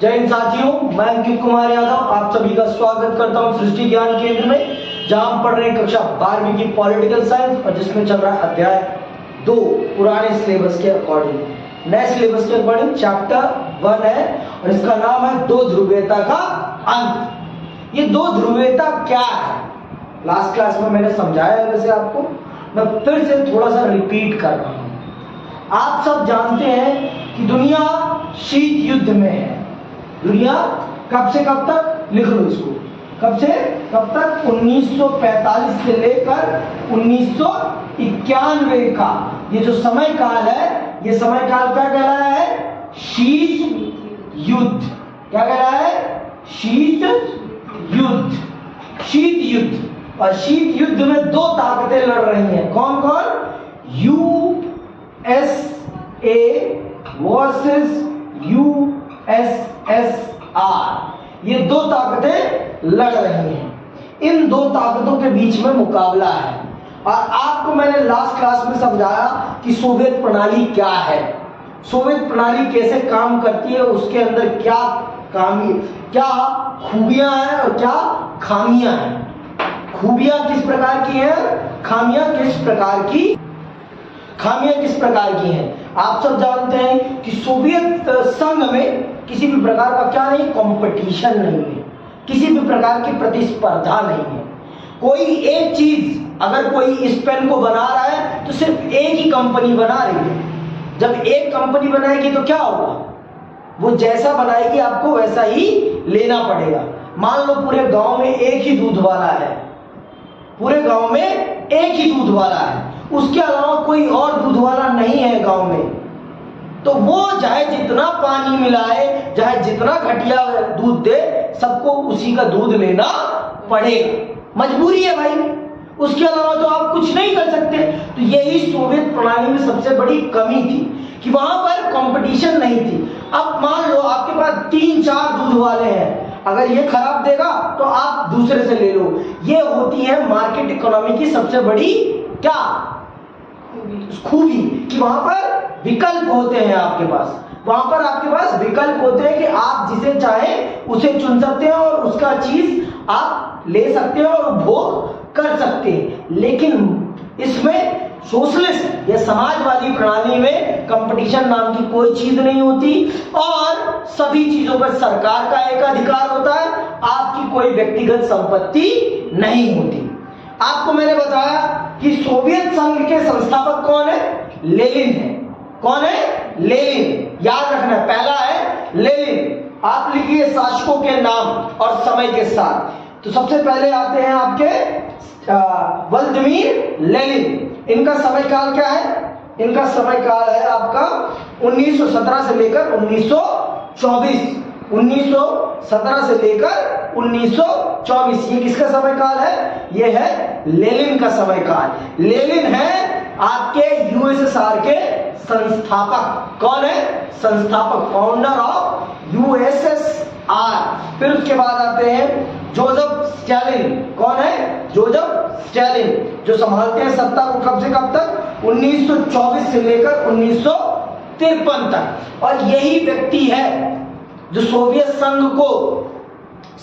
जय हिंद साथियों, मैं अंकित कुमार यादव आप सभी का स्वागत करता हूं सृष्टि ज्ञान केंद्र में, जहां हम पढ़ रहे हैं कक्षा 12वीं की पॉलिटिकल साइंस और जिसमें चल रहा है अध्याय 2 पुराने सिलेबस के अकॉर्डिंग। नए सिलेबस के अकॉर्डिंग चैप्टर 1 है और इसका नाम है दो ध्रुवीयता का अंत। ये दो ध्रुवीयता क्या है, लास्ट क्लास में मैंने समझाया है, वैसे आपको मैं फिर से थोड़ा सा रिपीट कर रहा हूं। आप सब जानते हैं कि दुनिया शीत युद्ध में है। दुनिया कब से कब तक, लिख लो इसको, कब से कब तक, 1945 से लेकर 1991 का ये जो समय काल है, ये समय काल क्या कहलाया है? शीत युद्ध। क्या कहलाया है? शीत युद्ध। शीत युद्ध। और शीत युद्ध में दो ताकतें लड़ रही हैं। कौन कौन? USA versus USSR। ये दो ताकतें लड़ रही हैं। इन दो ताकतों के बीच में मुकाबला है। और आपको मैंने लास्ट क्लास में समझाया कि सोवियत प्रणाली क्या है, सोवियत प्रणाली कैसे काम करती है, उसके अंदर क्या खूबियां हैं और क्या खामियां हैं। खूबियां किस प्रकार की हैं, खामियां किस प्रकार की हैं। आप सब जानते हैं कि सोवियत संघ में किसी भी प्रकार का क्या नहीं, कंपटीशन नहीं है, किसी भी प्रकार की प्रतिस्पर्धा नहीं है। कोई एक चीज अगर कोई इस पेन को बना रहा है तो सिर्फ एक ही कंपनी बना रही है। जब एक कंपनी बनाएगी तो क्या होगा, वो जैसा बनाएगी आपको वैसा ही लेना पड़ेगा। मान लो पूरे गांव में एक ही दूध वाला है, पूरे गांव में एक ही दूध वाला है, उसके अलावा कोई और दूध वाला नहीं है गांव में, तो वो चाहे जितना पानी मिलाए, चाहे जितना घटिया दूध दे, सबको उसी का दूध लेना पड़ेगा। मजबूरी है भाई, उसके अलावा तो आप कुछ नहीं कर सकते। तो यही सोवियत प्रणाली में सबसे बड़ी कमी थी कि वहां पर कंपटीशन नहीं थी। अब मान लो आपके पास 3-4 दूध वाले हैं, अगर ये खराब देगा तो आप दूसरे से ले लो। ये होती है मार्केट इकोनॉमी की सबसे बड़ी क्या खूबी, कि वहां पर विकल्प होते हैं आपके पास। वहां पर आपके पास विकल्प होते हैं कि आप जिसे चाहें उसे चुन सकते हैं और उसका चीज आप ले सकते हैं और उपभोग कर सकते हैं। लेकिन इसमें सोशलिस्ट या समाजवादी प्रणाली में कंपटीशन नाम की कोई चीज नहीं होती और सभी चीजों पर सरकार का एक अधिकार होता है, आपकी कोई व्यक्तिगत संपत्ति नहीं होती। आपको मैंने बताया कि सोवियत संघ के संस्थापक कौन है? लेनिन है। कौन है? लेनिन। याद रखना, पहला है लेनिन। आप लिखिए शासकों के नाम और समय के साथ। तो सबसे पहले आते हैं आपके व्लादिमीर लेनिन। इनका समय काल क्या है? इनका समय काल है आपका 1917 से लेकर 1924। 1917 से लेकर 1924। ये किसका समय काल है? ये है लेनिन का समय काल। लेनिन है आपके यूएसएसआर के संस्थापक। कौन है? संस्थापक, फाउंडर ऑफ यूएसएसआर। फिर उसके बाद आते हैं जोसेफ स्टालिन। कौन है? जोसेफ स्टालिन, जो संभालते हैं सत्ता को कब से कब तक? 1924 से लेकर 1953 तक। और यही व्यक्ति है जो सोवियत संघ को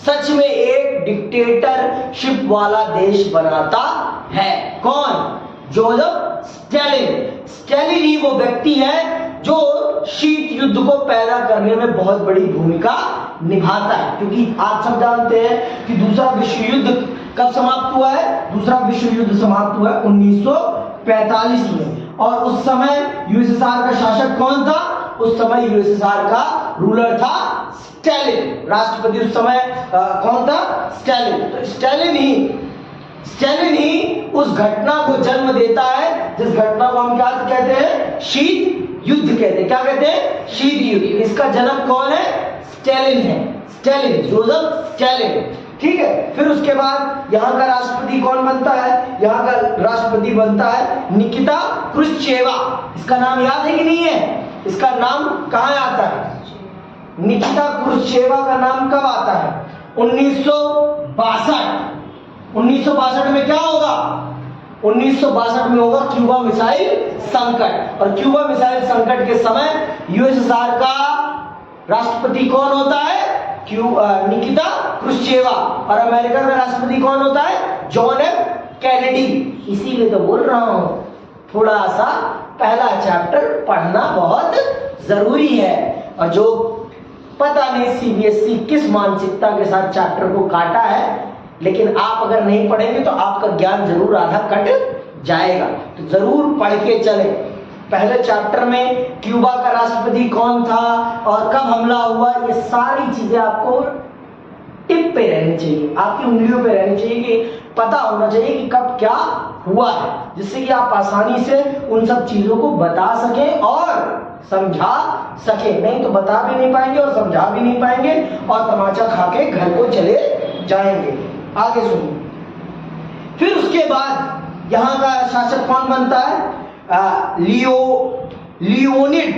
सच में एक डिक्टेटरशिप वाला देश बनाता है। कौन? Joseph Stalin. स्टालिन ही वो व्यक्ति है जो शीत युद्ध को पैदा करने में बहुत बड़ी भूमिका निभाता है। क्योंकि आप सब जानते हैं कि दूसरा विश्व युद्ध कब समाप्त हुआ है? दूसरा विश्व युद्ध समाप्त हुआ है 1945 में। और उस समय यूएसएसआर का शासक कौन था? उस समय यूएसएसआर का रूलर था स्टालिन। राष्ट्रपति उस समय कौन था? स्टालिन। तो स्टालिन ही उस घटना को जन्म देता है जिस घटना को हम क्या कहते हैं? शीत युद्ध कहते हैं। क्या कहते हैं? शीत युद्ध। इसका जन्म कौन है? स्टालिन है। Stalin, Joseph Stalin. ठीक है। फिर उसके बाद यहाँ का राष्ट्रपति कौन बनता है? यहाँ का राष्ट्रपति बनता है निकिता क्रुश्चेवा। इसका नाम याद है कि नहीं है? इसका नाम कहाँ आता है? निकिता क्रुश्चेवा का नाम कब आता है? 1962। 1962 में क्या होगा? 1962 में होगा क्यूबा मिसाइल संकट। और क्यूबा मिसाइल संकट के समय यूएसएसआर का राष्ट्रपति कौन होता है? निकिता क्रुश्चेवा। और अमेरिका का राष्ट्रपति कौन होता है? John F Kennedy. इसीलिए तो बोल रहा हूं थोड़ा सा पहला चैप्टर पढ़ना बहुत जरूरी है। और जो पता नहीं सीबीएसई किस मानसिकता के साथ चैप्टर को काटा है, लेकिन आप अगर नहीं पढ़ेंगे तो आपका ज्ञान जरूर आधा कट जाएगा। तो जरूर पढ़ के चले। पहले चैप्टर में क्यूबा का राष्ट्रपति कौन था और कब हमला हुआ, ये सारी चीजें आपको टिप पे रहनी चाहिए, आपकी उंगलियों पे रहनी चाहिए कि पता होना चाहिए कि कब क्या हुआ है, जिससे कि आप आसानी से उन सब चीजों को बता सकें और समझा सकें। नहीं तो बता भी नहीं पाएंगे और समझा भी नहीं पाएंगे और तमाचा खा के घर को चले जाएंगे। आगे सुनिए। फिर उसके बाद यहाँ का शासक कौन बनता है? लियोनिड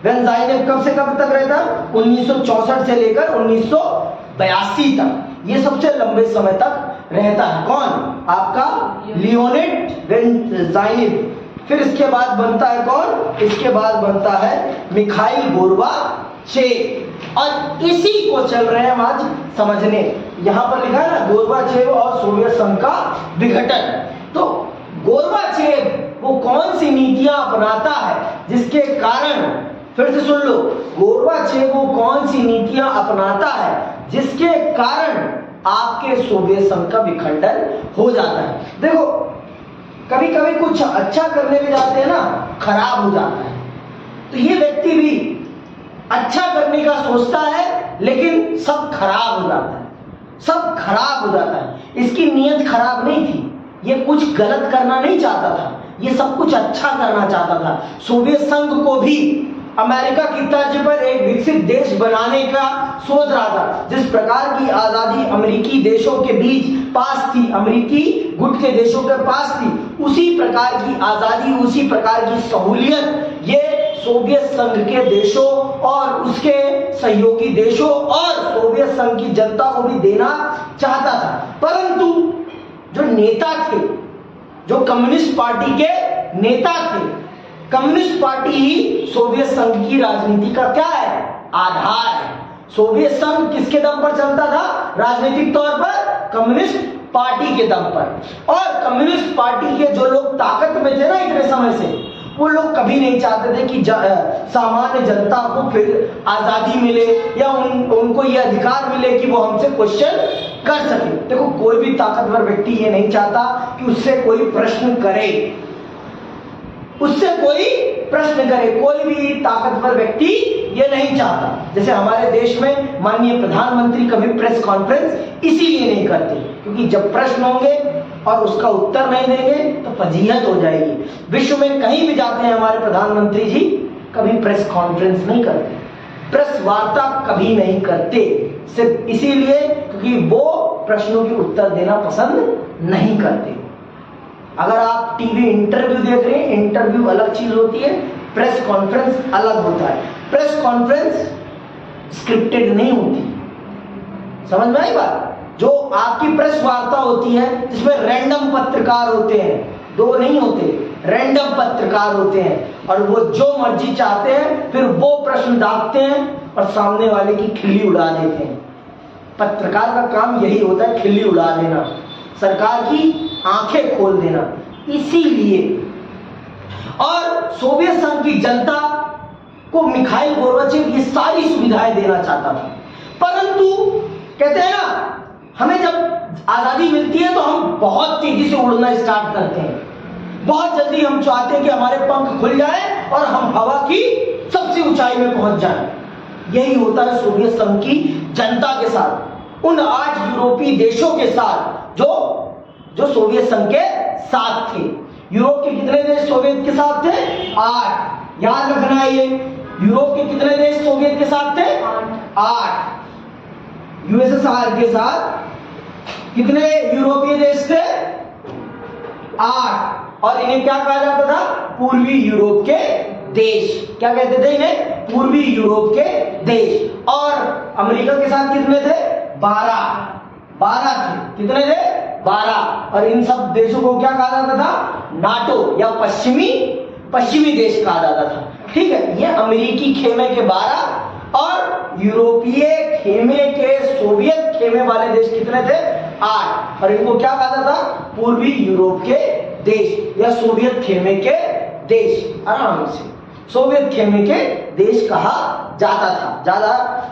वेंजाइनेव कब से कब तक रहता? 1964 से लेकर 1982 तक। ये सबसे लंबे समय तक रहता है। कौन? आपका लियोनिड वेंजाइनेव। फिर इसके बाद बनता है कौन? इसके बाद बनता है मिखाइल गोर्बाचेव। और इसी को चल रहे हैं हम आज समझने। यहां पर लिखा है ना गोर्बाचेव और सोवियत संघ का विघटन। तो गोर्बाचेव वो कौन सी नीतियां अपनाता है जिसके कारण, फिर से सुन लो, गोर्बाचेव वो कौन सी नीतियां अपनाता है जिसके कारण आपके सोवियत संघ का विखंडन हो जाता है? देखो कभी कभी कुछ अच्छा करने में जाते हैं ना, खराब हो जाता है। तो ये व्यक्ति भी अच्छा करने का सोचता है लेकिन सब खराब हो जाता है, सब खराब हो जाता है। इसकी नीयत खराब नहीं थी, ये कुछ गलत करना नहीं चाहता था, ये सब कुछ अच्छा करना चाहता था। सोवियत संघ को भी अमेरिका की तर्ज पर एक विकसित देश बनाने का सोच रहा था। जिस प्रकार की आजादी अमेरिकी देशों के बीच पास थी, अमेरिकी गुट के देशों के पास थी, उसी प्रकार की आजादी, उसी प्रकार की सहूलियत ये सोवियत संघ के देशों और उसके सहयोगी देशों और सोवियत संघ की जनता को भी देना चाहता था। परंतु जो नेता थे, जो कम्युनिस्ट पार्टी के नेता थे, कम्युनिस्ट पार्टी ही सोवियत संघ की राजनीति का क्या है? आधार है। सोवियत संघ किसके दम पर चलता था राजनीतिक तौर पर? कम्युनिस्ट पार्टी के दम पर। और कम्युनिस्ट पार्टी के जो लोग ताकत में थे ना इतने समय से, वो लोग कभी नहीं चाहते थे कि सामान्य जनता को फिर आजादी मिले या उनको ये अधिकार मिले कि वो हमसे क्वेश्चन कर सके। देखो कोई भी ताकतवर व्यक्ति ये नहीं चाहता कि उससे कोई प्रश्न करे, उससे कोई प्रश्न करे। कोई भी ताकतवर व्यक्ति ये नहीं चाहता। जैसे हमारे देश में माननीय प्रधानमंत्री कभी प्रेस कॉन्फ्रेंस इसीलिए नहीं करते क्योंकि जब प्रश्न होंगे और उसका उत्तर नहीं देंगे तो फजीहत हो जाएगी। विश्व में कहीं भी जाते हैं हमारे प्रधानमंत्री जी, कभी प्रेस कॉन्फ्रेंस नहीं करते, प्रेस वार्ता कभी नहीं करते, सिर्फ इसीलिए क्योंकि वो प्रश्नों के उत्तर देना पसंद नहीं करते। अगर आप टीवी इंटरव्यू देख रहे हैं, इंटरव्यू अलग चीज होती है, प्रेस कॉन्फ्रेंस अलग होता है। प्रेस कॉन्फ्रेंस स्क्रिप्टेड नहीं होती, समझ में आई बात? जो आपकी प्रेस वार्ता होती है जिसमें रैंडम पत्रकार होते हैं, दो नहीं होते, रैंडम पत्रकार होते हैं और वो जो मर्जी चाहते हैं फिर वो प्रश्न दागते हैं और सामने वाले की खिल्ली उड़ा देते हैं। पत्रकार का काम यही होता है, खिल्ली उड़ा देना, सरकार की आंखें खोल देना। इसीलिए और सोवियत संघ की जनता को मिखाइल गोर्बाचेव ये सारी सुविधाएं देना चाहता था। परंतु कहते हैं ना, हमें जब आजादी मिलती है तो हम बहुत तेजी से उड़ना स्टार्ट करते हैं, बहुत जल्दी हम चाहते हैं कि हमारे पंख खुल जाए और हम हवा की सबसे ऊंचाई में पहुंच जाएं। यही होता है सोवियत संघ की जनता के साथ, उन 8 यूरोपीय देशों के साथ जो सोवियत संघ के साथ थे। यूरोप के कितने देश सोवियत के साथ थे? 8। याद रखना है ये, यूरोप के कितने देश सोवियत के साथ थे? 8। यूएसएसआर के साथ कितने यूरोपीय देश थे? 8। और इन्हें क्या कहा जाता था? पूर्वी यूरोप के देश। क्या कहते थे इन्हें? पूर्वी यूरोप के देश। और अमेरिका के साथ कितने थे? 12 थे। कितने थे? 12। और इन सब देशों को क्या कहा जाता था? नाटो या पश्चिमी देश कहा जाता था। ठीक है, ये अमेरिकी खेमे के 12 और यूरोपीय खेमे के सोवियत खेमे वाले देश कितने थे? 8। और इनको क्या कहा जाता? पूर्वी यूरोप के देश या सोवियत खेमे के देश। आराम से सोवियत खेमे के देश कहा जाता था। ज्यादा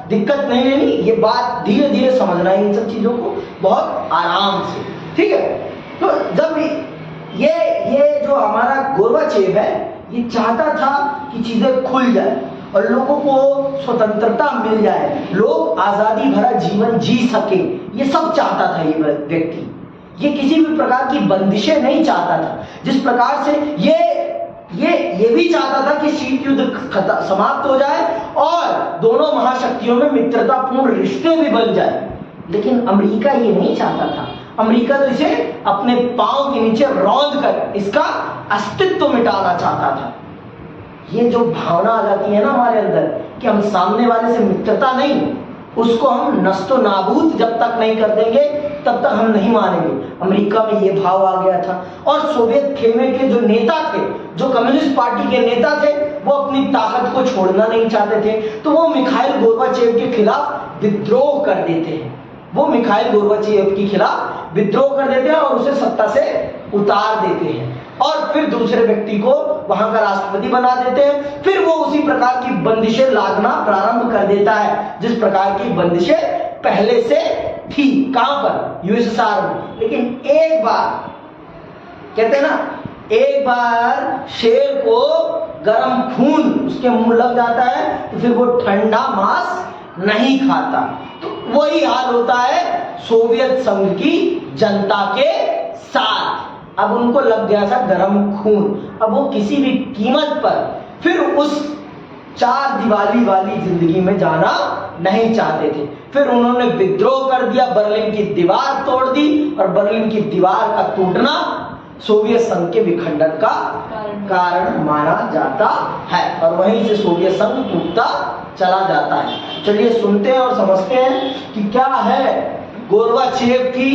दिक्कत नहीं लेनी, ये बात धीरे धीरे समझना है इन सब चीजों को बहुत आराम से, ठीक है। तो जब ये जो हमारा गोर्बाचेव है, ये चाहता था कि चीजें खुल जाए और लोगों को स्वतंत्रता मिल जाए, लोग आजादी भरा जीवन जी सके, ये सब चाहता था ये व्यक्ति। ये किसी भी प्रकार की बंदिशें नहीं चाहता था। जिस प्रकार से ये भी चाहता था कि शीत युद्ध समाप्त हो जाए और दोनों महाशक्तियों में मित्रतापूर्ण रिश्ते भी बन जाए, लेकिन अमेरिका ये नहीं चाहता था। अमेरिका तो इसे अपने पांव के नीचे रौंद कर इसका अस्तित्व मिटाना चाहता था। ये जो भावना आ जाती है ना हमारे अंदर कि हम सामने वाले से मित्रता नहीं, उसको हम नस्तो नाबूद जब तक नहीं कर देंगे तब तक हम नहीं मानेंगे। अमेरिका में ये भाव आ गया था। और सोवियत खेमे के जो नेता थे, जो कम्युनिस्ट पार्टी के नेता थे, वो अपनी ताकत को छोड़ना नहीं चाहते थे, तो वो मिखाइल गोर्बाचेव के खिलाफ विद्रोह कर देते हैं। वो मिखाइल गोर्बाचेव के खिलाफ विद्रोह कर देते हैं और उसे सत्ता से उतार देते हैं और फिर दूसरे व्यक्ति को वहां का राष्ट्रपति बना देते हैं। फिर वो उसी प्रकार की बंदिशें लादना प्रारंभ कर देता है जिस प्रकार की बंदिशें पहले से थी। कहां पर? यूएसएसआर में। लेकिन एक बार कहते हैं ना, एक बार शेर को गर्म खून उसके मुंह लग जाता है तो फिर वो ठंडा मांस नहीं खाता। तो वही हाल होता है सोवियत संघ की जनता के साथ। अब उनको लग गया था गर्म खून, अब वो किसी भी कीमत पर फिर उस चार दीवारी वाली जिंदगी में जाना नहीं चाहते थे। फिर उन्होंने विद्रोह कर दिया, बर्लिन की दीवार तोड़ दी और बर्लिन की दीवार का टूटना सोवियत संघ के विखंडन का कारण माना जाता है और वहीं से सोवियत संघ टूटता चला जाता है। चलिए सुनते हैं और समझते हैं कि क्या है गोर्बाचेव की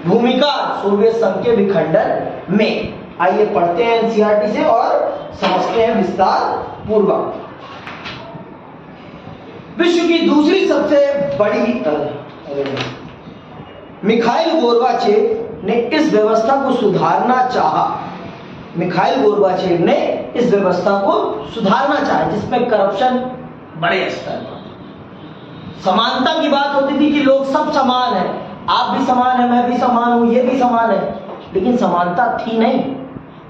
भूमिका सोवियत संघ के विखंडन में। आइए पढ़ते हैं एनसीईआरटी से और समझते हैं विस्तार पूर्वक। विश्व की दूसरी सबसे बड़ी मिखाइल गोर्बाचेव ने इस व्यवस्था को सुधारना चाहा। मिखाइल गोर्बाचेव ने इस व्यवस्था को सुधारना चाहा जिसमें करप्शन बड़े स्तर पर, समानता की बात होती थी कि लोग सब समान हैं, आप भी समान है, मैं भी समान हूं, ये भी समान है, लेकिन समानता थी नहीं।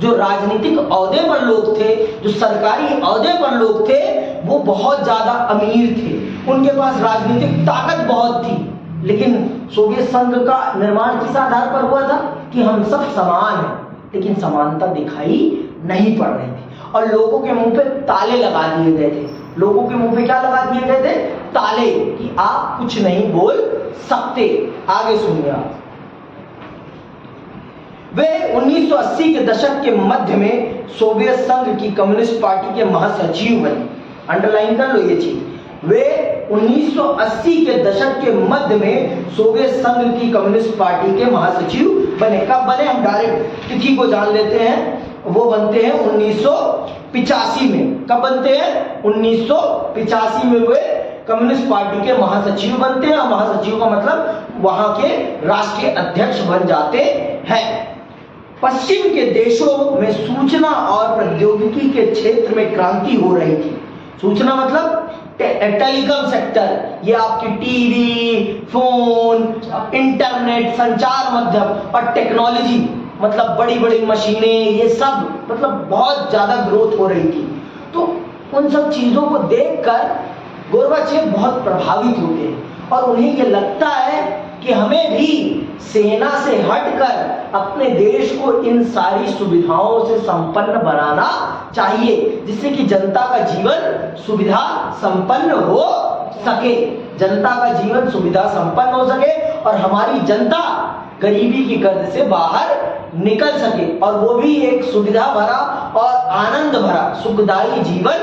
जो राजनीतिक ओहदे पर लोग थे, जो सरकारी ओहदे पर लोग थे, वो बहुत ज्यादा अमीर थे, उनके पास राजनीतिक ताकत बहुत थी। लेकिन सोवियत संघ का निर्माण किस आधार पर हुआ था कि हम सब समान हैं, लेकिन समानता दिखाई नहीं पड़ रही थी और लोगों के मुंह पे ताले लगा दिए गए थे। लोगों के मुंह पे क्या लगा दिए गए थे? ताले, कि आप कुछ नहीं बोल सकते। आगे सुनिए आप। वे 1980 के दशक के मध्य में सोवियत संघ की कम्युनिस्ट पार्टी के महासचिव बने। अंडरलाइन कर लो ये चीज। वे 1980 के दशक के मध्य में सोवियत संघ की कम्युनिस्ट पार्टी के महासचिव बने। कब बने? हम डायरेक्ट तिथि को जान लेते हैं। वो बनते हैं 1985 में। कब बनते हैं? 1985 में वे कम्युनिस्ट पार्टी के महासचिव बनते हैं। और महासचिव का मतलब वहां के राष्ट्रीय अध्यक्ष बन जाते हैं। पश्चिम के देशों में सूचना और प्रौद्योगिकी के क्षेत्र में क्रांति हो रही थी। सूचना मतलब टेलीकॉम सेक्टर, ये आपकी टीवी, फोन, इंटरनेट, संचार माध्यम और टेक्नोलॉजी मतलब बड़ी बड़ी मशीनें, ये सब मतलब बहुत ज्यादा ग्रोथ हो रही थी। तो उन सब चीजों को देखकर गोर्बाचेव बहुत प्रभावित होते हैं और उन्हें ये लगता है कि हमें भी सेना से हटकर अपने देश को इन सारी सुविधाओं से संपन्न बनाना चाहिए जिससे कि जनता का जीवन सुविधा संपन्न हो सके, जनता का जीवन सुविधा संपन्न हो सके और हमारी जनता गरीबी की गर्द से बाहर निकल सके और वो भी एक सुविधा भरा और आनंद भरा सुखदायी जीवन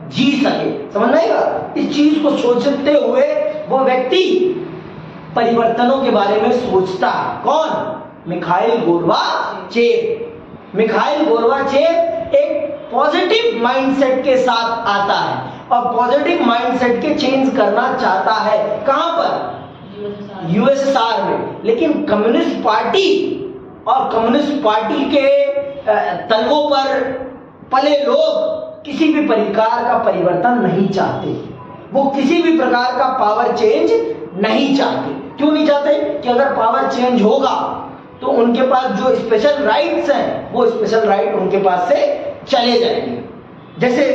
जी सके। समझ में आएगा? इस चीज को सोचते हुए वो व्यक्ति परिवर्तनों के बारे में सोचता है। कौन? Mikhail Gorbachev. मिखाइल गोर्बाचेव एक पॉजिटिव माइंडसेट के साथ आता है और पॉजिटिव माइंडसेट के चेंज करना चाहता है। कहां पर? यूएसएसआर में। लेकिन कम्युनिस्ट पार्टी और कम्युनिस्ट पार्टी के तलवों पर पले लोग किसी भी प्रकार का परिवर्तन नहीं चाहते, वो किसी भी प्रकार का पावर चेंज नहीं चाहते। क्यों नहीं चाहते? कि अगर पावर चेंज होगा तो उनके पास जो स्पेशल राइट्स हैं वो स्पेशल राइट उनके पास से चले जाएंगे। जैसे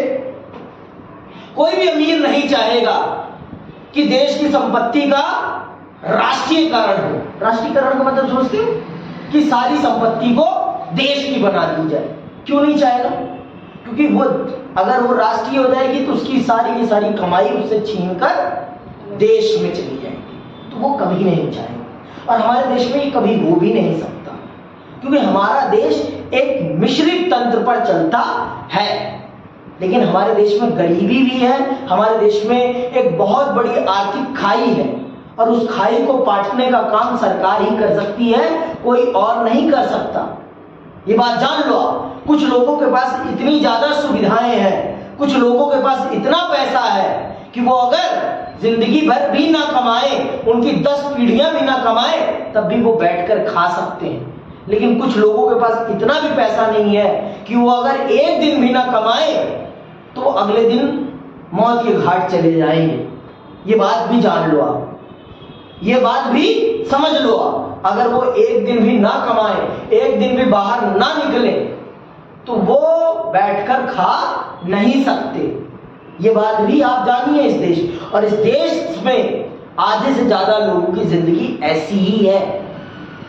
कोई भी अमीर नहीं चाहेगा कि देश की संपत्ति का राष्ट्रीयकरण हो। राष्ट्रीयकरण का मतलब सोचते हो कि सारी संपत्ति को देश की बना दी जाए। क्यों नहीं चाहेगा? क्योंकि वो अगर वो राष्ट्रीय हो जाएगी तो उसकी सारी की सारी कमाई उससे छीनकर देश में चली जाएगी, तो वो कभी नहीं चाहेगा। और हमारे देश में ये कभी हो भी नहीं सकता, क्योंकि हमारा देश एक मिश्रित तंत्र पर चलता है। लेकिन हमारे देश में गरीबी भी है, हमारे देश में एक बहुत बड़ी आर्थिक खाई है और उस खाई को पाटने का काम सरकार ही कर सकती है, कोई और नहीं कर सकता। ये बात जान लो आप। कुछ लोगों के पास इतनी ज्यादा सुविधाएं हैं, कुछ लोगों के पास इतना पैसा है कि वो अगर जिंदगी भर भी ना कमाए, उनकी 10 पीढ़ियां भी ना कमाए, तब भी वो बैठकर खा सकते हैं। लेकिन कुछ लोगों के पास इतना भी पैसा नहीं है कि वो अगर एक दिन भी ना कमाए तो अगले दिन मौत के घाट चले जाएंगे। ये बात भी जान लो आप, ये बात भी समझ लो आप। अगर वो एक दिन भी ना कमाए, एक दिन भी बाहर ना निकले, तो वो बैठकर खा नहीं सकते। ये बात भी आप जानिए इस देश। और इस देश में आधे से ज्यादा लोगों की जिंदगी ऐसी ही है,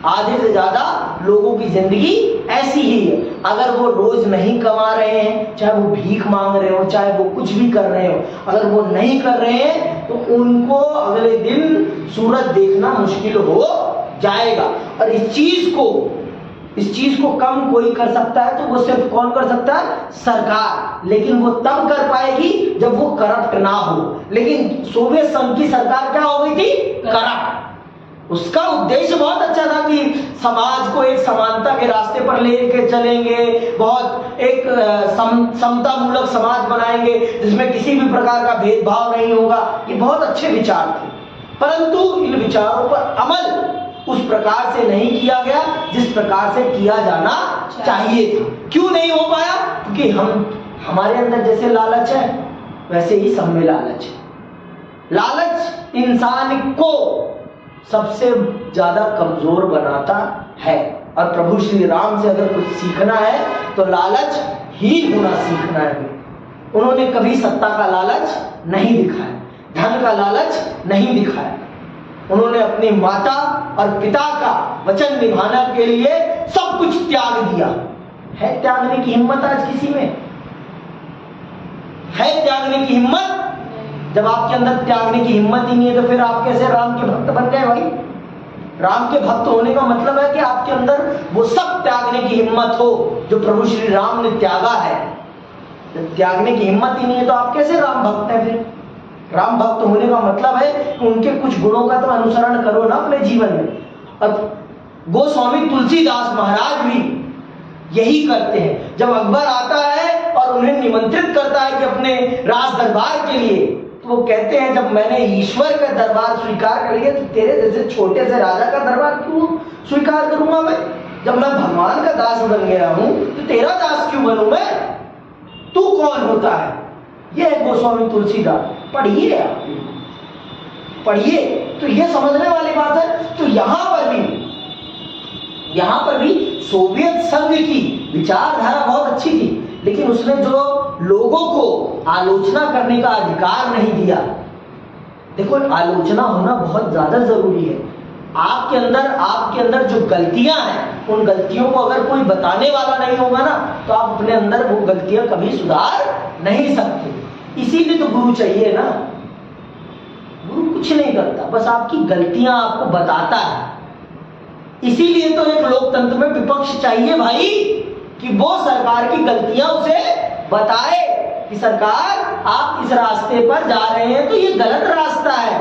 आधे से ज्यादा लोगों की जिंदगी ऐसी ही है। अगर वो रोज नहीं कमा रहे हैं, चाहे वो भीख मांग रहे हो, चाहे वो कुछ भी कर रहे हो, अगर वो नहीं कर रहे हैं तो उनको अगले दिन सूरज देखना मुश्किल हो जाएगा। और इस चीज को कम कोई कर सकता है तो वो सिर्फ कौन कर सकता है? सरकार। लेकिन वो तब कर पाएगी जब वो करप्ट ना हो। लेकिन सोवियत संघ की सरकार क्या हो गई थी? करप्ट। उसका उद्देश्य बहुत अच्छा था कि समाज को एक समानता के रास्ते पर लेके चलेंगे, बहुत एक समता मूलक समाज बनाएंगे जिसमें किसी भी प्रकार का भेदभाव नहीं होगा। ये बहुत अच्छे विचार थे, परंतु इन विचारों पर अमल उस प्रकार से नहीं किया गया जिस प्रकार से किया जाना चाहिए था। क्यों नहीं हो पाया? क्योंकि हमारे अंदर जैसे लालच है वैसे ही सब में लालच है। लालच इंसान को सबसे ज्यादा कमजोर बनाता है। और प्रभु श्री राम से अगर कुछ सीखना है तो लालच ही होना सीखना है। उन्होंने कभी सत्ता का लालच नहीं दिखाया, धन का लालच नहीं दिखाया। उन्होंने अपनी माता और पिता का वचन निभाने के लिए सब कुछ त्याग दिया। है त्यागने की हिम्मत आज किसी में? है त्यागने की हिम्मत? जब आपके अंदर त्यागने की हिम्मत ही नहीं है तो फिर आप कैसे राम के भक्त बन गए भाई? राम के भक्त होने का मतलब है कि आपके अंदर वो सब त्यागने की हिम्मत हो जो प्रभु श्री राम ने त्यागा है। त्यागने की हिम्मत ही नहीं है तो आप कैसे राम भक्त हैं? फिर राम भक्त होने का मतलब है कि उनके कुछ गुणों का तो अनुसरण करो ना अपने जीवन में। अब गोस्वामी तुलसीदास महाराज भी यही करते हैं। जब अकबर आता है और उन्हें निमंत्रित करता है कि अपने राज दरबार के लिए, तो वो कहते हैं जब मैंने ईश्वर का दरबार स्वीकार कर लिया तो तेरे जैसे छोटे से राजा का दरबार क्यों स्वीकार करूंगा मैं? जब मैं भगवान का दास बन गया हूं तो तेरा दास क्यों बनूं मैं? तू कौन होता है? ये है गोस्वामी तुलसीदास। पढ़िए आप, पढ़िए तो ये समझने वाली बात है। तो यहां पर भी सोवियत संघ की विचारधारा बहुत अच्छी थी, लेकिन उसने जो लोगों को आलोचना करने का अधिकार नहीं दिया। देखो, आलोचना होना बहुत ज्यादा जरूरी है। आपके अंदर जो गलतियां हैं, उन गलतियों को अगर कोई बताने वाला नहीं होगा ना, तो आप अपने अंदर वो गलतियां कभी सुधार नहीं सकते। इसीलिए तो गुरु चाहिए ना। गुरु कुछ नहीं करता, बस आपकी गलतियां आपको बताता है। इसीलिए तो एक लोकतंत्र में विपक्ष चाहिए भाई, कि वो सरकार की गलतियां उसे बताए कि सरकार आप इस रास्ते पर जा रहे हैं तो ये गलत रास्ता है।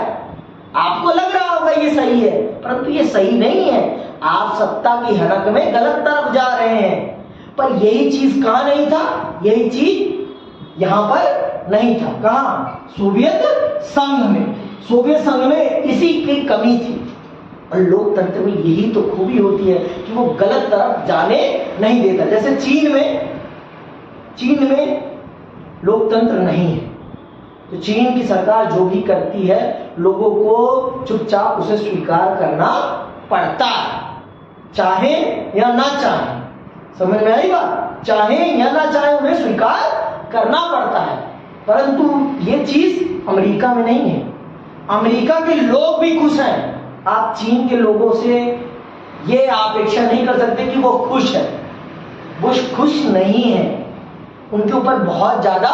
आपको लग रहा होगा ये सही है, परंतु ये सही नहीं है। आप सत्ता की हनक में गलत तरफ जा रहे हैं। पर यही चीज कहां नहीं था, यही चीज यहां पर नहीं था। कहां? सोवियत संघ में। सोवियत संघ में इसी की कमी थी। और लोकतंत्र में यही तो खूबी होती है कि वो गलत तरफ जाने नहीं देता। जैसे चीन में लोकतंत्र नहीं है, तो चीन की सरकार जो भी करती है लोगों को चुपचाप उसे स्वीकार करना पड़ता है, चाहे या ना चाहे। समझ में आई बात? चाहे या ना चाहे उन्हें स्वीकार करना पड़ता है। परंतु ये चीज अमेरिका में नहीं है। अमेरिका के लोग भी खुश हैं। आप चीन के लोगों से ये अपेक्षा नहीं कर सकते कि वो खुश है। बुश खुश नहीं है, उनके ऊपर बहुत ज्यादा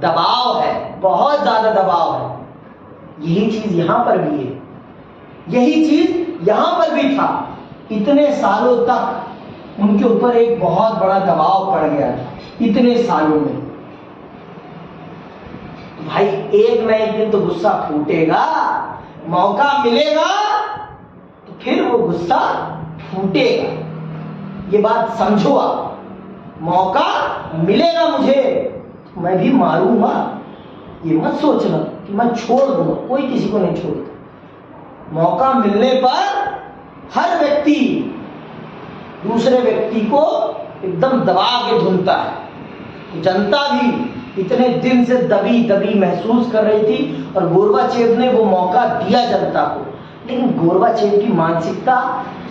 दबाव है, बहुत ज्यादा दबाव है। यही चीज यहां पर भी है, यही चीज यहां पर भी था। इतने सालों तक उनके ऊपर एक बहुत बड़ा दबाव पड़ गया था, इतने सालों में। भाई एक ना एक दिन तो गुस्सा फूटेगा, मौका मिलेगा तो फिर वो गुस्सा फूटेगा। ये बात समझो आप। मौका मिलेगा मुझे तो मैं भी मारूंगा। ये मत सोचना कि मैं छोड़ दूंगा, कोई किसी को नहीं छोड़ता। मौका मिलने पर हर व्यक्ति दूसरे व्यक्ति को एकदम दबा के ढूंढता है। जनता भी इतने दिन से दबी दबी महसूस कर रही थी और गोरबाचेव ने वो मौका दिया जनता को। लेकिन गोरबाचेव की मानसिकता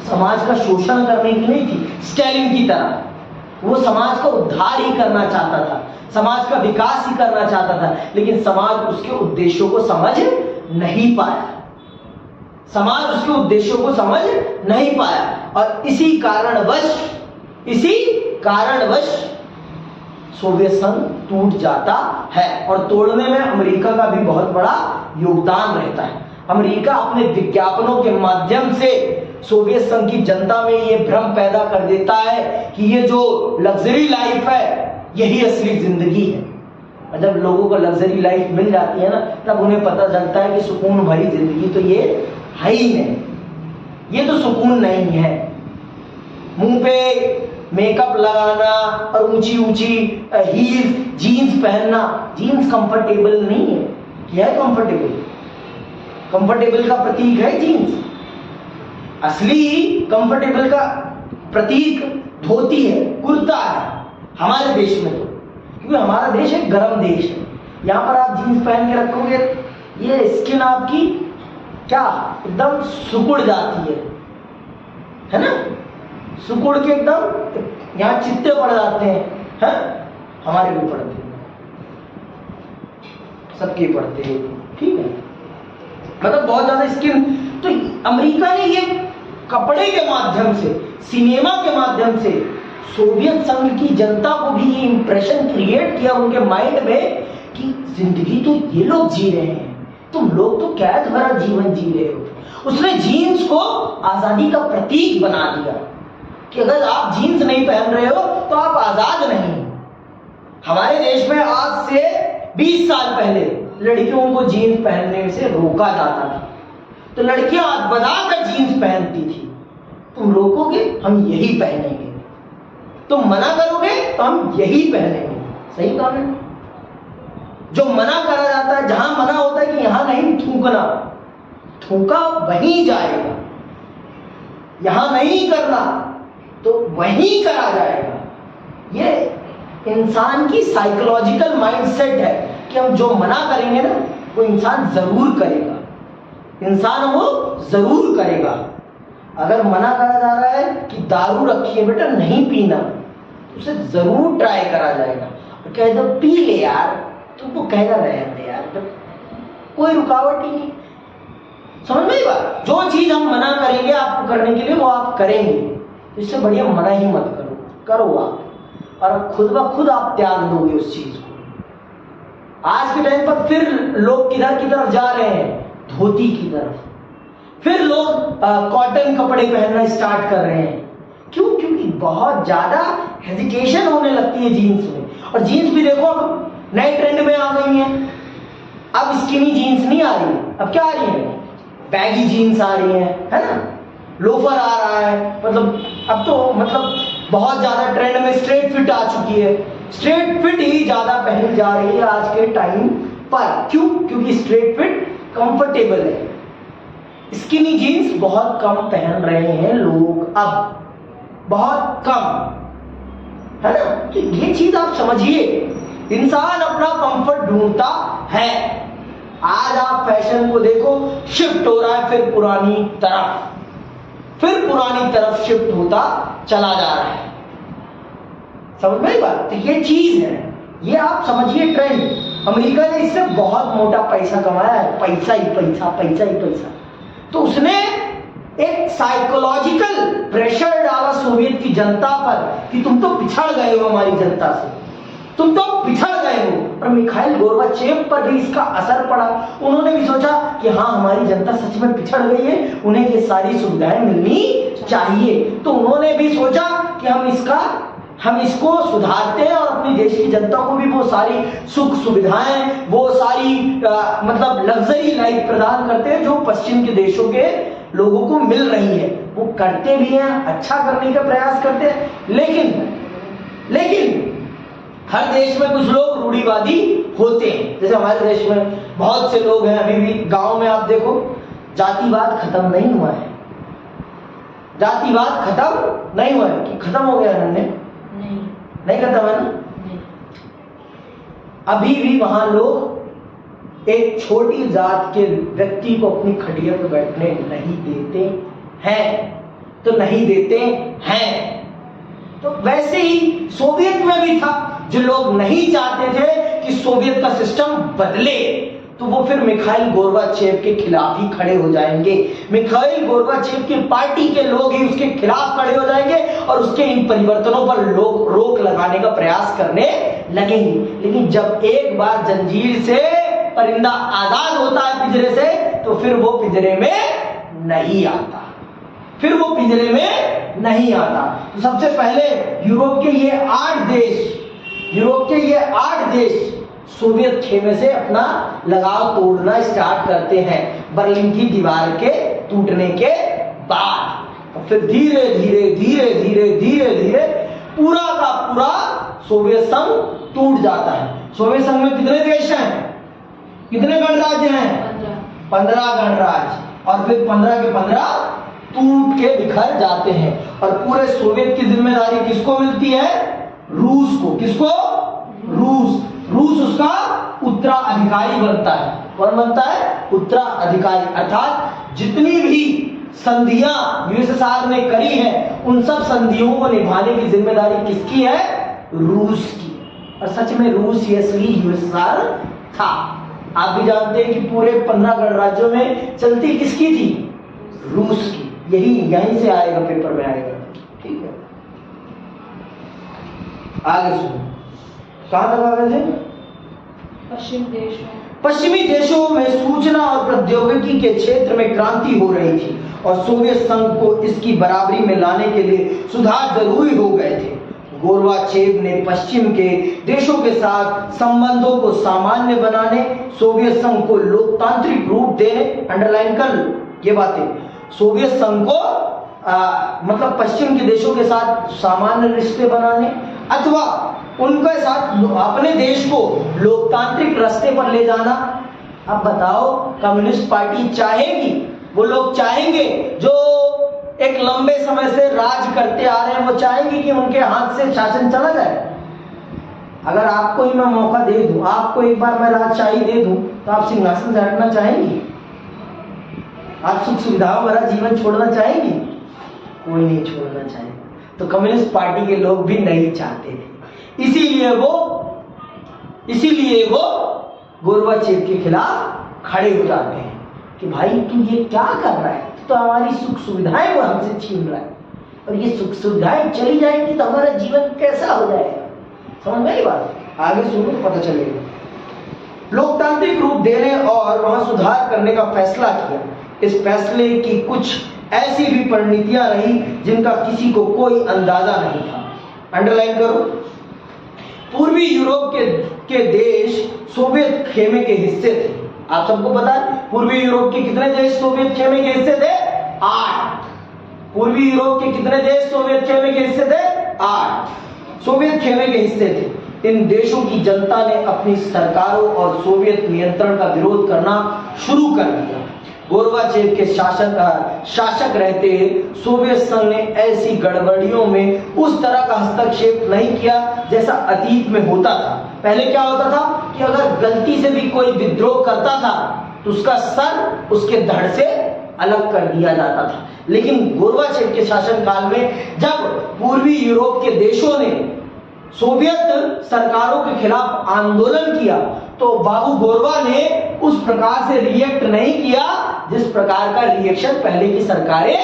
समाज का शोषण करने की नहीं थी, स्टालिन की तरह। वो समाज का उद्धार ही करना चाहता था, समाज का विकास ही करना चाहता था। लेकिन समाज उसके उद्देश्यों को समझ नहीं पाया, समाज उसके उद्देश्यों को समझ नहीं पाया। और इसी कारणवश सोवियत संघ टूट जाता है। और तोड़ने में अमेरिका का भी बहुत बड़ा योगदान रहता है। अमेरिका अपने विज्ञापनों के माध्यम से सोवियत संघ की जनता में ये भ्रम पैदा कर देता है कि ये जो लग्जरी लाइफ है यही असली जिंदगी है। और जब लोगों को लग्जरी लाइफ मिल जाती है ना, तब उन्हें पता चलता है कि सुकून भरी जिंदगी तो ये है ही नहीं, ये तो सुकून नहीं है। मुंह पे मेकअप लगाना और ऊंची ऊंची हील्स, जीन्स पहनना। जीन्स कंफर्टेबल नहीं है। क्या है कंफर्टेबल? कंफर्टेबल का प्रतीक है जीन्स। असली कंफर्टेबल का प्रतीक धोती है, कुर्ता है हमारे देश में। तो क्योंकि हमारा देश एक गर्म देश है, यहाँ पर आप जीन्स पहन के रखोगे ये स्किन आपकी क्या एकदम सिकुड़ जाती है ना? सिकुड़ के एकदम यहाँ चित्ते पड़ जाते हैं। हमारे भी पड़ते हैं, सबके पड़ते हैं, ठीक है। मतलब बहुत ज्यादा स्किन। तो अमेरिका ने ये कपड़े के माध्यम से, सिनेमा के माध्यम से सोवियत संघ की जनता को भी ये इंप्रेशन क्रिएट किया उनके माइंड में कि जिंदगी तो ये लोग जी रहे हैं, तुम लोग तो कैद भरा जीवन जी रहे हो। उसने जीन्स को आजादी का प्रतीक बना दिया कि अगर आप जीन्स नहीं पहन रहे हो तो आप आजाद नहीं। हमारे देश में आज से 20 साल पहले लड़कियों को जीन्स पहनने से रोका जाता था, तो लड़कियां बदाकर जीन्स पहनती थी। तुम रोकोगे हम यही पहनेंगे, तुम मना करोगे तो हम यही पहनेंगे। सही कहा है? जो मना करा जाता है, जहां मना होता है कि यहां नहीं थूकना, थूका वहीं जाएगा। यहां नहीं करना तो वहीं करा जाएगा। ये इंसान की साइकोलॉजिकल माइंडसेट है कि हम जो मना करेंगे ना वो इंसान जरूर करेगा, इंसान वो जरूर करेगा। अगर मना करा जा रहा है कि दारू रखी है बेटा नहीं पीना, तो उसे जरूर ट्राई करा जाएगा। और कह दो पी ले यार, तो वो कहेगा रहने दे यार, तो कोई रुकावट ही नहीं। समझ में बात? जो चीज हम मना करेंगे आपको करने के लिए वो आप करेंगे। इससे बढ़िया मना ही मत करो, करो आप, और खुद ब खुद आप त्याग दोगे उस चीज को। आज के टाइम पर फिर लोग किधर की तरफ जा रहे हैं? धोती की तरफ। फिर लोग कॉटन कपड़े पहनना स्टार्ट कर रहे हैं। क्यों? क्योंकि बहुत ज्यादा हेजिटेशन होने लगती है जीन्स में। और जीन्स भी देखो अब नए ट्रेंड में आ गई है। अब स्किनी जीन्स नहीं आ रही, अब क्या आ रही है? बैगी जीन्स आ रही है ना? लोफर आ रहा है। मतलब अब तो मतलब बहुत ज्यादा ट्रेंड में स्ट्रेट फिट आ चुकी है। स्ट्रेट फिट ही ज्यादा पहनी जा रही है आज के टाइम पर। क्यों? क्योंकि स्ट्रेट फिट कंफर्टेबल है। स्किनी जीन्स बहुत कम पहन रहे हैं लोग अब, बहुत कम, है ना। तो ये चीज आप समझिए, इंसान अपना कंफर्ट ढूंढता है। आज आप फैशन को देखो, शिफ्ट हो रहा है फिर पुरानी तरफ शिफ्ट होता चला जा रहा है। समझ में बात? तो ये चीज है, ये आप समझिए ट्रेंड। अमेरिका ने इससे बहुत मोटा पैसा कमाया है, पैसा ही पैसा। तो उसने एक साइकोलॉजिकल प्रेशर डाला सोवियत की जनता पर कि तुम तो पिछड़ गए हो हमारी जनता से, तुम तो पिछड़ गए हो। और मिखाइल गोर्बाचेव पर भी इसका असर पड़ा। उन्होंने भी सोचा कि हाँ, हमारी जनता सच में पिछड़ गई है, उन्हें ये सारी सुविधाएं मिलनी चाहिए। तो उन्होंने भी सोचा कि हम इसको सुधारते हैं और अपनी देश की जनता को भी वो सारी सुख सुविधाएं, वो सारी मतलब लग्जरी लाइफ प्रदान करते हैं जो पश्चिम के देशों के लोगों को मिल रही है। वो करते भी हैं, अच्छा करने का प्रयास करते हैं, लेकिन हर देश में कुछ लोग रूढ़िवादी होते हैं। जैसे हमारे देश में बहुत से लोग हैं, अभी भी गांव में आप देखो, जातिवाद खत्म नहीं हुआ है। जातिवाद खत्म नहीं हुआ है कि खत्म हो गया है? नहीं खत्म है ना। अभी भी वहां लोग एक छोटी जात के व्यक्ति को अपनी खटिया पर बैठने नहीं देते हैं। तो वैसे ही सोवियत में भी था, जो लोग नहीं चाहते थे कि सोवियत का सिस्टम बदले, तो वो फिर मिखाइल गोर्बाचेव के खिलाफ ही खड़े हो जाएंगे। मिखाइल गोर्बाचेव की पार्टी के लोग ही उसके खिलाफ खड़े हो जाएंगे और उसके इन परिवर्तनों पर लोग रोक लगाने का प्रयास करने लगेंगे। लेकिन जब एक बार जंजीर से परिंदा आजाद होता है पिंजरे से, तो फिर वो पिंजरे में नहीं आता। तो सबसे पहले यूरोप के ये 8 देश सोवियत खेमे से अपना लगाव तोड़ना स्टार्ट करते हैं बर्लिन की दीवार के टूटने के बाद। और फिर धीरे धीरे पूरा का पूरा सोवियत संघ टूट जाता है। सोवियत संघ में कितने देश हैं, कितने गणराज्य हैं? 15 गणराज्य। और फिर 15 के 15 टूट के बिखर जाते हैं। और पूरे सोवियत की जिम्मेदारी किसको मिलती है? रूस को। किसको? रूस उसका उत्तराधिकारी बनता है। कौन बनता है? उत्तराधिकारी। अर्थात जितनी भी संधियां यूएसएसआर ने करी है, उन सब संधियों को निभाने की जिम्मेदारी किसकी है? रूस की। और सच में रूस ही असली यूएसएसआर था। आप भी जानते हैं कि पूरे 15 गणराज्यों में चलती किसकी थी? रूस की। यहीं से आएगा, पेपर में आएगा। ठीक है, आगे सुनो। कहां तक आ गए थे? पश्चिमी देशों में सूचना और प्रौद्योगिकी के क्षेत्र में क्रांति हो रही थी और सोवियत संघ को इसकी बराबरी में लाने के लिए सुधार जरूरी हो गए थे। गोर्बाचेव ने पश्चिम के देशों के साथ संबंधों को सामान्य बनाने, सोवियत संघ को लोकतांत्रिक रूप देने, अंडरलाइन कर ये बातें, सोवियत संघ को मतलब पश्चिम के देशों के साथ सामान्य रिश्ते बनाने अथवा उनके साथ अपने देश को लोकतांत्रिक रास्ते पर ले जाना। अब बताओ, कम्युनिस्ट पार्टी चाहेगी, वो लोग चाहेंगे जो एक लंबे समय से राज करते आ रहे हैं, वो चाहेंगे कि उनके हाथ से शासन चला जाए? अगर आपको ही मैं मौका दे दूं, आपको एक बार मैं राजशाही दे दूं, तो आप सिंहासन से हटना चाहेंगी? आप सुख सुविधाओं भरा जीवन छोड़ना चाहेंगी? कोई नहीं छोड़ना चाहेगा। तो कम्युनिस्ट पार्टी के लोग भी नहीं चाहते थे। इसीलिए वो गोर्बाचेव के खिलाफ खड़े हो जाते हैं कि भाई तू ये क्या कर रहा है, तो हमारी सुख सुविधाएं वो हमसे छीन रहा है, और ये सुख सुविधाएं चली जाएंगी तो हमारा जीवन कैसा हो जाएगा? समझ में आई बात? आगे सुनो, पता चलेगा। लोकतांत्रिक रूप देने और वहां सुधार करने का फैसला किया। इस फैसले की कुछ ऐसी भी परिणतियां रही जिनका किसी को कोई अंदाजा नहीं था। अंडरलाइन करो। पूर्वी यूरोप के देश सोवियत खेमे के हिस्से थे। आप सबको पता है पूर्वी यूरोप के कितने देश सोवियत खेमे के हिस्से थे? 8। पूर्वी यूरोप के कितने देश सोवियत खेमे के हिस्से थे? 8 सोवियत खेमे के हिस्से थे। इन देशों की जनता ने अपनी सरकारों और सोवियत नियंत्रण का विरोध करना शुरू कर दिया। गोर्बाचेव के शासक रहते सोवियत संघ ने ऐसी गड़बड़ियों में उस तरह का हस्तक्षेप नहीं किया जैसा अतीत में होता था। पहले क्या होता था कि अगर गलती से भी कोई विद्रोह करता था तो उसका सर उसके धड़ से अलग कर दिया जाता था। लेकिन गोर्बाचेव के शासनकाल में जब पूर्वी यूरोप के देशों ने सोवियत सरकारों के खिलाफ आंदोलन किया तो बाबू गोरबा ने उस प्रकार से रिएक्ट नहीं किया जिस प्रकार का रिएक्शन पहले की सरकारें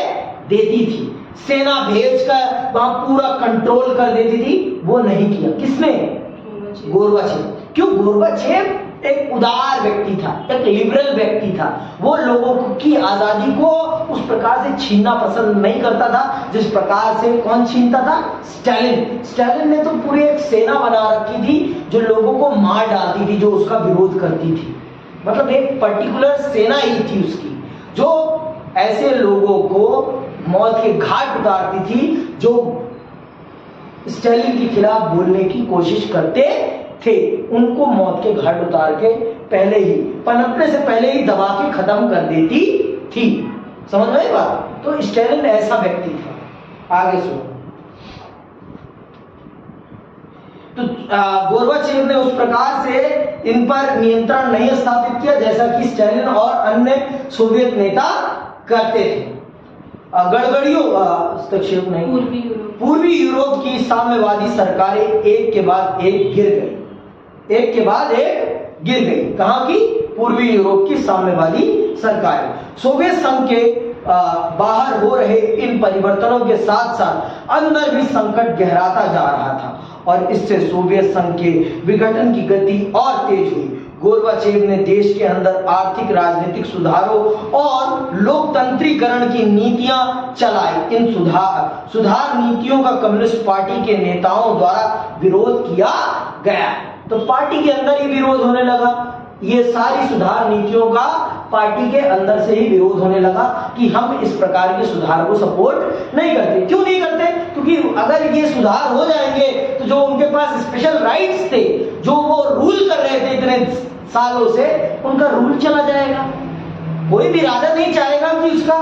देती थी। सेना भेजकर वहां पूरा कंट्रोल कर देती थी, वो नहीं किया। किसने? गोर्बाचेव। क्यों? गोर्बाचेव एक उदार व्यक्ति था, एक लिबरल व्यक्ति था। वो लोगों की आजादी को उस प्रकार से छीनना पसंद नहीं करता था जिस प्रकार से कौन छीनता था? स्टालिन। स्टालिन ने तो पूरी एक सेना बना रखी थी जो लोगों को मार डालती थी, जो उसका विरोध करती थी। मतलब एक पर्टिकुलर सेना ही थी उसकी जो ऐसे लोगों को मौत के घाट उतारती थी जो स्टालिन के खिलाफ बोलने की कोशिश करते थे। उनको मौत के घाट उतार के पहले ही पनपने से पहले ही दबा के खत्म कर देती थी। समझ में आई बात? तो स्टालिन ऐसा व्यक्ति था। आगे सुनो। तो गोर्बाचेव ने उस प्रकार से इन पर नियंत्रण नहीं स्थापित किया जैसा कि स्टालिन और अन्य सोवियत नेता करते थे। गड़बड़ियों हस्तक्षेप नहीं। पूर्वी यूरोप की साम्यवादी सरकारें एक के बाद एक गिर गई, एक के बाद एक गिर गई। कहां की? पूर्वी यूरोप की साम्यवादी सरकारें। सोवियत संघ के बाहर हो रहे इन परिवर्तनों के साथ साथ अंदर भी संकट गहराता जा रहा था और इससे सोवियत संघ के विघटन की गति और तेज हुई। गोर्बाचेव ने देश के अंदर आर्थिक राजनीतिक सुधारों और लोकतंत्रीकरण की नीतियां चलाई। इन सुधार नीतियों का कम्युनिस्ट पार्टी के नेताओं द्वारा विरोध किया गया। तो पार्टी के अंदर ही विरोध होने लगा। ये सारी सुधार नीतियों का पार्टी के अंदर से ही विरोध होने लगा कि हम इस प्रकार के सुधार को सपोर्ट नहीं करते। क्यों नहीं करते? क्योंकि अगर ये सुधार हो जाएंगे तो जो उनके पास स्पेशल राइट्स थे, जो वो रूल कर रहे थे इतने सालों से, उनका रूल चला जाएगा। कोई भी राजा नहीं चाहेगा कि उसका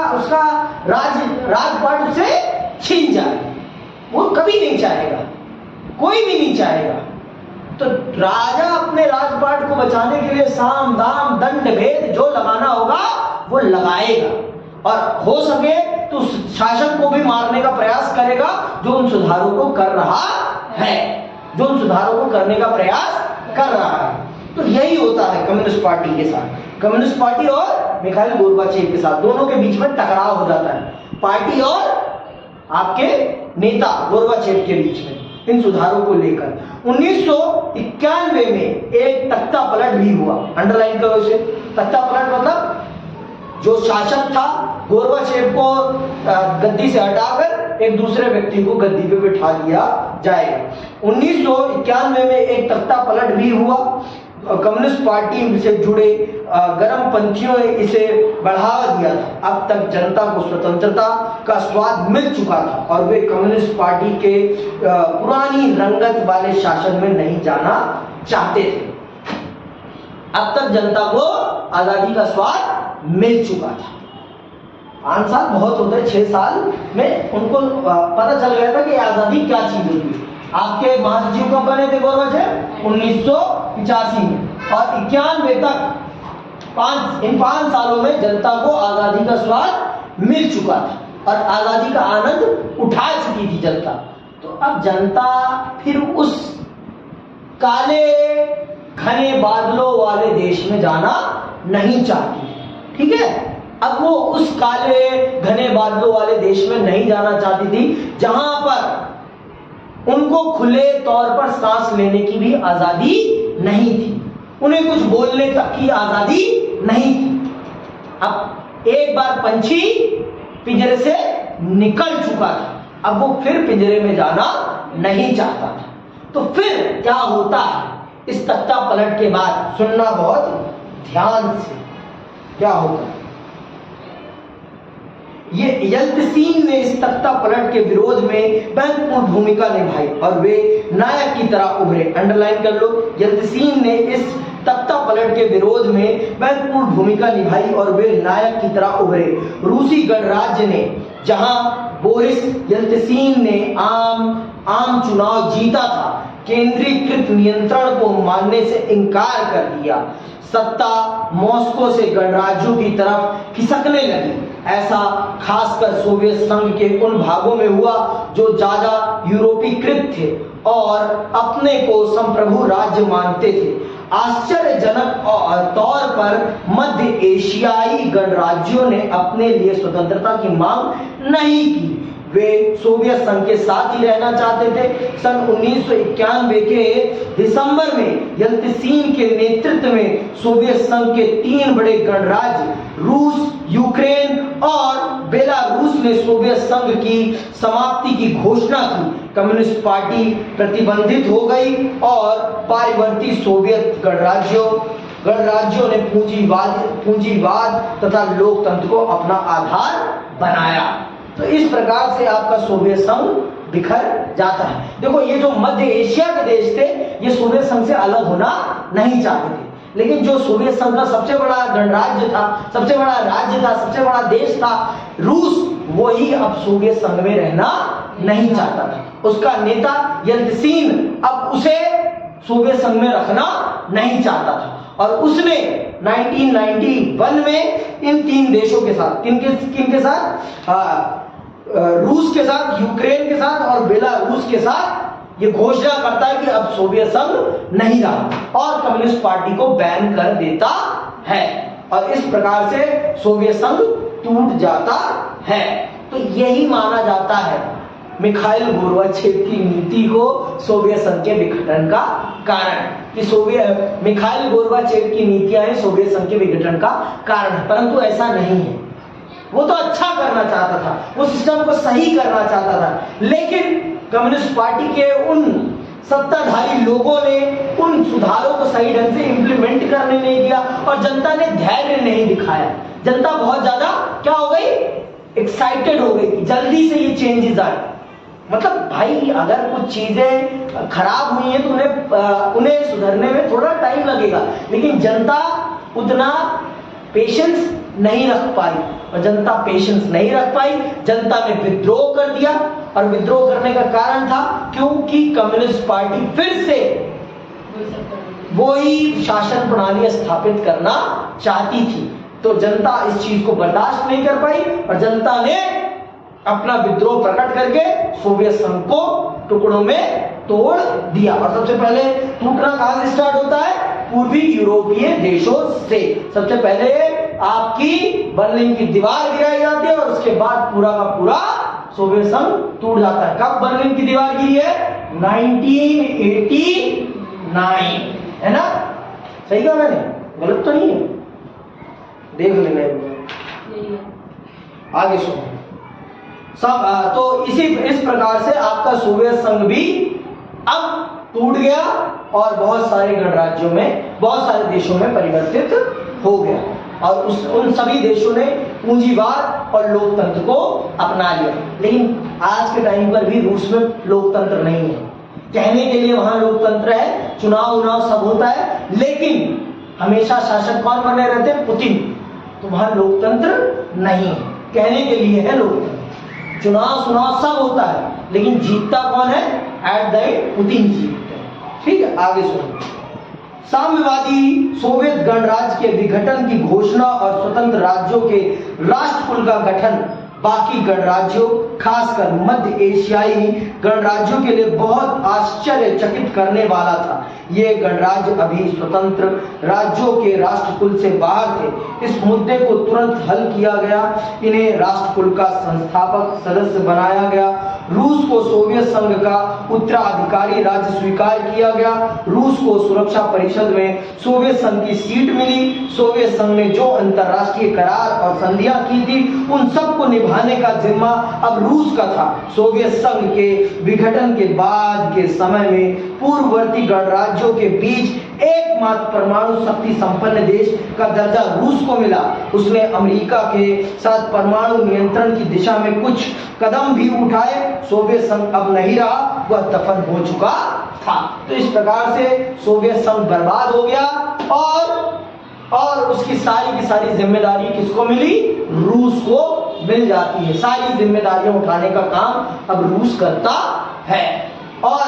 राजपाट से छीन जाए। वो कभी नहीं चाहेगा, कोई भी नहीं चाहेगा। तो राजा अपने राजपाट को बचाने के लिए साम दाम दंड भेद जो लगाना होगा वो लगाएगा और हो सके तो शासक को भी मारने का प्रयास करेगा जो उन सुधारों को कर रहा है, जो उन सुधारों को करने का प्रयास कर रहा है। तो यही होता है कम्युनिस्ट पार्टी के साथ। कम्युनिस्ट पार्टी और मिखाइल गोर्बाचेव के साथ दोनों के बीच में टकराव हो जाता है, पार्टी और आपके नेता गोर्बाचेव के बीच में इन सुधारों को लेकर। 1991 में एक तख्ता पलट भी हुआ। अंडरलाइन करो इसे। तख्ता पलट मतलब जो शासक था गोर्बाचेव को गद्दी से हटाकर एक दूसरे व्यक्ति को गद्दी पे बिठा दिया जाएगा। 1991 में एक तख्ता पलट भी हुआ। कम्युनिस्ट पार्टी से जुड़े गर्मपंथियों ने इसे बढ़ावा दिया था। अब तक जनता को स्वतंत्रता का स्वाद मिल चुका था और वे कम्युनिस्ट पार्टी के पुरानी रंगत वाले शासन में नहीं जाना चाहते थे। अब तक जनता को आजादी का स्वाद मिल चुका था। 5 साल बहुत होते हैं, 6 साल में उनको पता चल गया था कि आजादी क्या चीज होती है। आपके महासचिव कब बने थे गोर्बाचेव? 1985 में। और 91 तक इन 5 सालों में जनता को आजादी का स्वाद मिल चुका था और आजादी का आनंद उठा चुकी थी जनता। तो अब जनता फिर उस काले घने बादलों वाले देश में जाना नहीं चाहती। ठीक है, अब वो उस काले घने बादलों वाले देश में नहीं जाना चाहती थी जहां पर उनको खुले तौर पर सांस लेने की भी आजादी नहीं थी, उन्हें कुछ बोलने तक की आजादी नहीं थी। अब एक बार पंछी पिंजरे से निकल चुका था, अब वो फिर पिंजरे में जाना नहीं चाहता था। तो फिर क्या होता है इस तख्ता पलट के बाद? सुनना बहुत ध्यान से। क्या होता है ये यल्तसीन ने इस तख्ता पलट के विरोध में महत्वपूर्ण भूमिका निभाई और वे नायक की तरह उभरे। अंडरलाइन कर लो, यल्तसीन ने इस तख्ता पलट के विरोध में महत्वपूर्ण भूमिका निभाई और वे नायक की तरह उभरे। रूसी गणराज्य ने, जहां बोरिस यल्तसीन ने आम चुनाव जीता था, केंद्रीकृत नियंत्रण को मानने से इनकार कर दिया। सत्ता मॉस्को से गणराज्यों की तरफ खिसकने लगी। ऐसा खासकर सोवियत संघ के उन भागों में हुआ जो ज्यादा यूरोपीकृत थे और अपने को संप्रभु राज्य मानते थे। आश्चर्यजनक तौर पर मध्य एशियाई गणराज्यों ने अपने लिए स्वतंत्रता की मांग नहीं की। वे सोवियत संघ के साथ ही रहना चाहते थे। सन 1991 के दिसंबर में यल्तसीन के नेतृत्व में सोवियत संघ के 3 बड़े गणराज्य रूस, यूक्रेन और बेलारूस ने सोवियत संघ की समाप्ति की घोषणा की। कम्युनिस्ट पार्टी प्रतिबंधित हो गई और पारिवर्ती सोवियत गणराज्यों ने पूंजीवाद तथा लोकतंत्र को अपना आधार बनाया। तो इस प्रकार से आपका सोवियत संघ बिखर जाता है। देखो, ये जो मध्य एशिया के देश थे, ये सोवियत संघ से अलग होना नहीं चाहते थे, लेकिन जो सोवियत संघ का सबसे बड़ा गणराज्य था, सबसे बड़ा राज्य था, सबसे बड़ा देश था रूस, वही अब सोवियत संघ में रहना नहीं चाहता था। उसका नेता यल्तसीन अब उसे सोवियत संघ में रखना नहीं चाहता था और उसने 1991 में इन 3 देशों के साथ, किनके साथ, रूस के साथ, यूक्रेन के साथ और बेलारूस के साथ ये घोषणा करता है कि अब सोवियत संघ नहीं रहा और कम्युनिस्ट पार्टी को बैन कर देता है और इस प्रकार से सोवियत संघ टूट जाता है। तो यही माना जाता है मिखाइल गोर्बाचेव की नीति को सोवियत संघ के विघटन का कारण, कि मिखाइल गोर्बाचेव की नीतियां हैं सोवियत संघ के विघटन का कारण, परंतु ऐसा नहीं है। वो तो अच्छा करना चाहता था, वो सिस्टम को सही करना चाहता था, लेकिन कम्युनिस्ट पार्टी के उन सत्ताधारी लोगों ने उन सुधारों को सही ढंग से इंप्लीमेंट करने नहीं दिया और जनता ने धैर्य नहीं दिखाया। जनता बहुत ज्यादा क्या हो गई, एक्साइटेड हो गई कि जल्दी से ये चेंजेस आए। मतलब भाई, अगर कुछ चीजें खराब हुई हैं तो उन्हें सुधरने में थोड़ा टाइम लगेगा, लेकिन जनता उतना पेशेंस नहीं रख पाई और जनता पेशेंस नहीं रख पाई। जनता ने विद्रोह कर दिया और विद्रोह करने का कारण था क्योंकि कम्युनिस्ट पार्टी फिर से वही शासन प्रणाली स्थापित करना चाहती थी। तो जनता इस चीज को बर्दाश्त नहीं कर पाई और जनता ने अपना विद्रोह प्रकट करके सोवियत संघ को टुकड़ों में तोड़ दिया। और सबसे पहले टूटना कहां से स्टार्ट होता है, पूर्वी यूरोपीय देशों से। सबसे पहले आपकी बर्लिन की दीवार गिराई जाती है और उसके बाद पूरा का पूरा सोवियत संघ टूट जाता है। कब बर्लिन की दीवार गिरी है, 1989, है ना? सही कहा मैंने, गलत तो नहीं है, देख लेना। आगे सुनो सब। तो इस प्रकार से आपका सोवियत संघ भी अब टूट गया और बहुत सारे गणराज्यों में, बहुत सारे देशों में परिवर्तित हो गया और उन सभी देशों ने पूंजीवाद और लोकतंत्र को अपना लिया। लेकिन आज के टाइम पर भी रूस में लोकतंत्र नहीं है। कहने के लिए वहां लोकतंत्र है, चुनाव सब होता है, लेकिन हमेशा शासक कौन बने रहते हैं, पुतिन। तो वहां लोकतंत्र नहीं है, कहने के लिए है लोकतंत्र, चुनाव सब होता है, लेकिन जीतता कौन है, एट द एंड पुतिन जीतते हैं। ठीक है, आगे सुनो। साम्यवादी सोवियत गणराज्य के विघटन की घोषणा और स्वतंत्र राज्यों के राष्ट्रकुल का गठन बाकी गणराज्यों, खासकर मध्य एशियाई गणराज्यों के लिए बहुत आश्चर्यचकित करने वाला था। ये गणराज्य अभी स्वतंत्र राज्यों के राष्ट्रकुल से बाहर थे। इस मुद्दे को तुरंत हल किया गया, इन्हें राष्ट्रकुल का संस्थापक सदस्य बनाया गया। रूस को सोवियत संघ का उत्तराधिकारी राज्य स्वीकार किया गया। रूस को सुरक्षा परिषद में सोवियत संघ की सीट मिली। सोवियत संघ ने जो अंतर्राष्ट्रीय करार और संधियां की थी, उन सबको निभाने का जिम्मा अब रूस का था। सोवियत संघ के विघटन के बाद के समय में पूर्ववर्ती गणराज्यों के बीच एक एकमात्र परमाणु शक्ति संपन्न देश का दर्जा रूस को मिला, उसने अमेरिका के साथ परमाणु नियंत्रण की दिशा में कुछ कदम भी उठाए। सोवियत संघ अब नहीं रहा, वह दफन हो चुका था। तो इस प्रकार से सोवियत संघ बर्बाद हो गया और उसकी सारी की सारी जिम्मेदारी किसको मिली? रूस को मिल जाती है। सारी जिम्मेदारियां उठाने का काम अब रूस करता है। और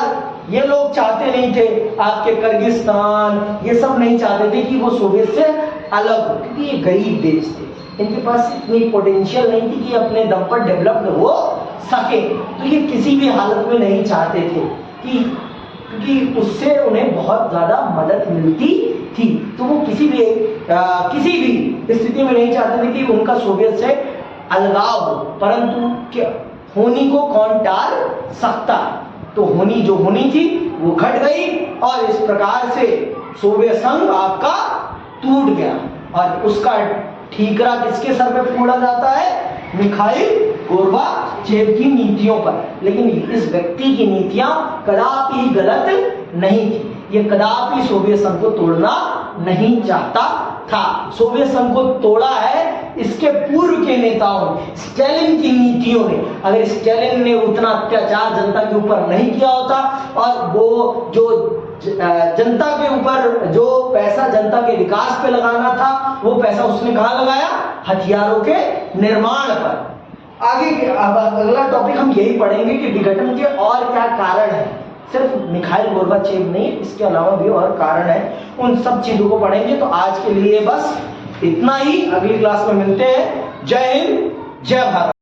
ये लोग चाहते नहीं थे, आपके किर्गिस्तान ये सब नहीं चाहते थे कि वो सोवियत से अलग हो, क्योंकि ये गरीब देश थे, इनके पास इतनी पोटेंशियल नहीं थी कि अपने दम पर डेवलप्ड हो सके। तो ये किसी भी हालत में नहीं चाहते थे क्योंकि उससे उन्हें बहुत ज्यादा मदद मिलती थी। तो वो किसी भी स्थिति में नहीं चाहते थे कि उनका सोवियत से अलगाव हो। परंतु क्या होनी को कौन टाल सकता? तो होनी जो होनी थी वो घट गई और इस प्रकार से सोवियत संघ आपका टूट गया। और उसका ठीकरा किसके सर पे फोड़ा जाता है? मिखाइल गोर्बाचेव की नीतियों पर। लेकिन इस व्यक्ति की नीतियां कदापि ही गलत नहीं थी। ये कदापि सोवियत संघ को तोड़ना नहीं चाहता था। सोवियत संघ को तोड़ा है इसके पूर्व के नेताओं ने, स्टालिन की नीतियों ने। अगर स्टालिन ने उतना अत्याचार जनता के ऊपर नहीं किया होता और वो जो जनता के ऊपर जो पैसा जनता के विकास पे लगाना था वो पैसा उसने कहाँ लगाया? हथियारों के निर्माण पर। आगे अब अगला टॉपिक हम यही पढ़ेंगे कि विघटन के और क्या कारण है। सिर्फ मिखाइल गोर्बाचेव नहीं, इसके अलावा भी और कारण है, उन सब चीजों को पढ़ेंगे। तो आज के लिए बस इतना ही, अगली क्लास में मिलते हैं। जय हिंद, जय भारत।